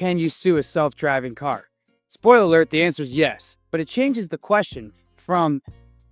can you sue a self-driving car? Spoiler alert, the answer is yes, but it changes the question from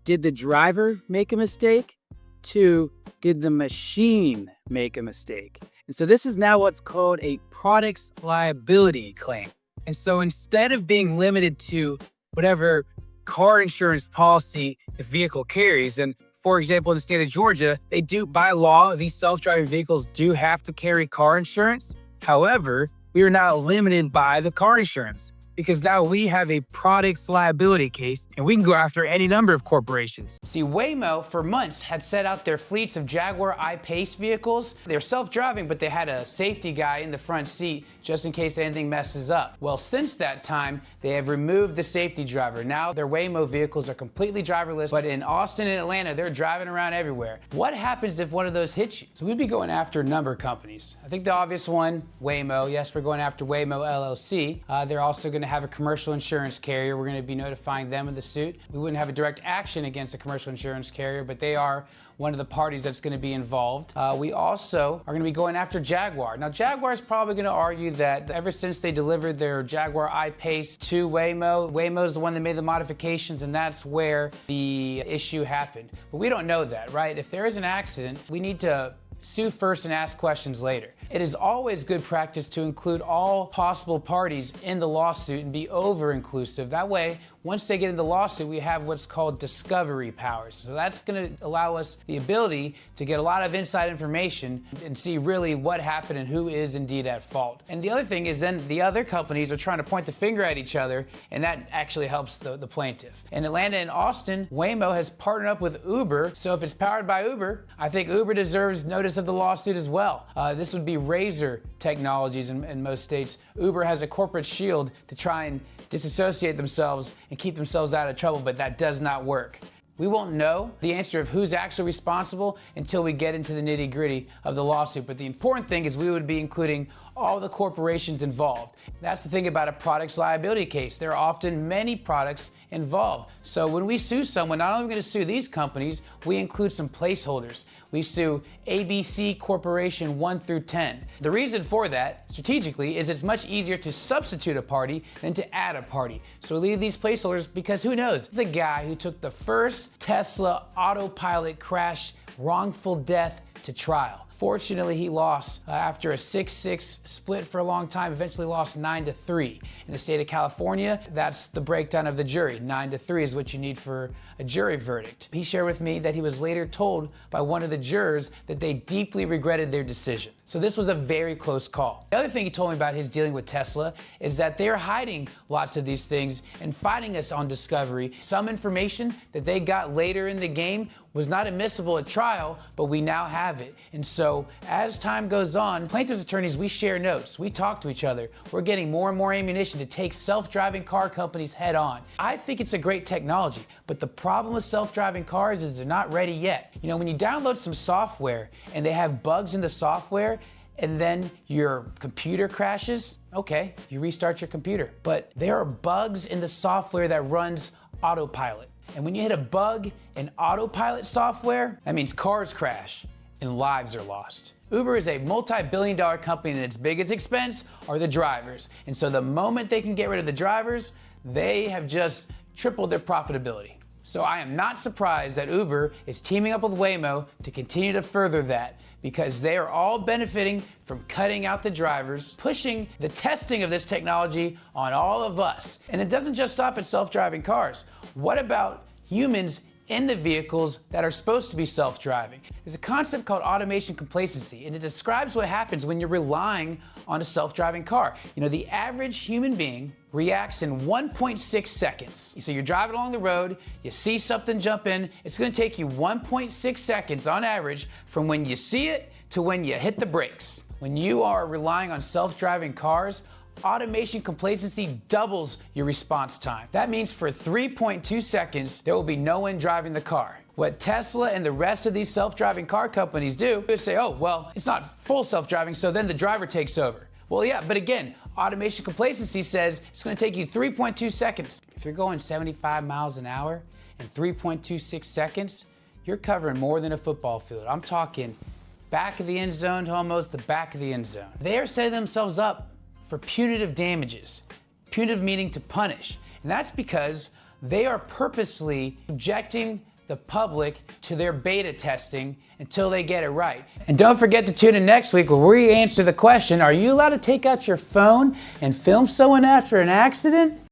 did the driver make a mistake to did the machine make a mistake? And so this is now what's called a product's liability claim. And so instead of being limited to whatever car insurance policy the vehicle carries, and for example, in the state of Georgia, they do, by law, these self-driving vehicles do have to carry car insurance. However, we are now limited by the car insurance because now we have a product's liability case and we can go after any number of corporations. See, Waymo for months had set out their fleets of Jaguar I-Pace vehicles. They're self-driving, but they had a safety guy in the front seat just in case anything messes up. Well, since that time, they have removed the safety driver. Now their Waymo vehicles are completely driverless, but in Austin and Atlanta, they're driving around everywhere. What happens if one of those hits you? So we'd be going after a number of companies. I think the obvious one, Waymo. Yes, we're going after Waymo LLC. They're also going to have a commercial insurance carrier. We're going to be notifying them of the suit. We wouldn't have a direct action against a commercial insurance carrier, but they are one of the parties that's going to be involved. We also are going to be going after Jaguar. Now, Jaguar is probably going to argue that ever since they delivered their Jaguar I-Pace to Waymo, Waymo's the one that made the modifications, and that's where the issue happened. But we don't know that, right? If there is an accident, we need to sue first and ask questions later. It is always good practice to include all possible parties in the lawsuit and be over-inclusive. That way, once they get into the lawsuit, we have what's called discovery powers. So that's going to allow us the ability to get a lot of inside information and see really what happened and who is indeed at fault. And the other thing is then the other companies are trying to point the finger at each other, and that actually helps the plaintiff. In Atlanta and Austin, Waymo has partnered up with Uber, so if it's powered by Uber, I think Uber deserves notice of the lawsuit as well. This would be Razor Technologies in most states. Uber has a corporate shield to try and disassociate themselves and keep themselves out of trouble, but that does not work. We won't know the answer of who's actually responsible until we get into the nitty-gritty of the lawsuit. But the important thing is we would be including all the corporations involved. That's the thing about a product's liability case. There are often many products involved. So when we sue someone, not only are we going to sue these companies, we include some placeholders. We sue ABC Corporation 1 through 10. The reason for that, strategically, is it's much easier to substitute a party than to add a party. So we leave these placeholders because who knows? The guy who took the first Tesla autopilot crash wrongful death to trial. Fortunately, he lost after a 6-6 split for a long time, eventually lost 9-3. In the state of California, that's the breakdown of the jury. 9-3 is what you need for a jury verdict. He shared with me that he was later told by one of the jurors that they deeply regretted their decision. So this was a very close call. The other thing he told me about his dealing with Tesla is that they're hiding lots of these things and fighting us on discovery. Some information that they got later in the game was not admissible at trial, but we now have it. And so as time goes on, plaintiff's attorneys, we share notes, we talk to each other. We're getting more and more ammunition to take self-driving car companies head on. I think it's a great technology, but the problem with self-driving cars is they're not ready yet. You know, when you download some software and they have bugs in the software, and then your computer crashes, okay, you restart your computer. But there are bugs in the software that runs autopilot. And when you hit a bug in autopilot software, that means cars crash and lives are lost. Uber is a multi-billion-dollar company, and its biggest expense are the drivers. And so the moment they can get rid of the drivers, they have just tripled their profitability. So I am not surprised that Uber is teaming up with Waymo to continue to further that, because they are all benefiting from cutting out the drivers, pushing the testing of this technology on all of us. And it doesn't just stop at self-driving cars. What about humans in the vehicles that are supposed to be self-driving? There's a concept called automation complacency, and it describes what happens when you're relying on a self-driving car. You know, the average human being reacts in 1.6 seconds. So you're driving along the road, you see something jump in, it's gonna take you 1.6 seconds on average from when you see it to when you hit the brakes. When you are relying on self-driving cars, automation complacency doubles your response time. That means for 3.2 seconds, there will be no one driving the car. What Tesla and the rest of these self-driving car companies do is say, oh, well, it's not full self-driving, so then the driver takes over. Well, yeah, but again, automation complacency says it's going to take you 3.2 seconds. If you're going 75 miles an hour in 3.26 seconds, you're covering more than a football field. I'm talking back of the end zone to almost the back of the end zone. They are setting themselves up for punitive damages. Punitive meaning to punish. And that's because they are purposely subjecting the public to their beta testing until they get it right. And don't forget to tune in next week where we answer the question, are you allowed to take out your phone and film someone after an accident?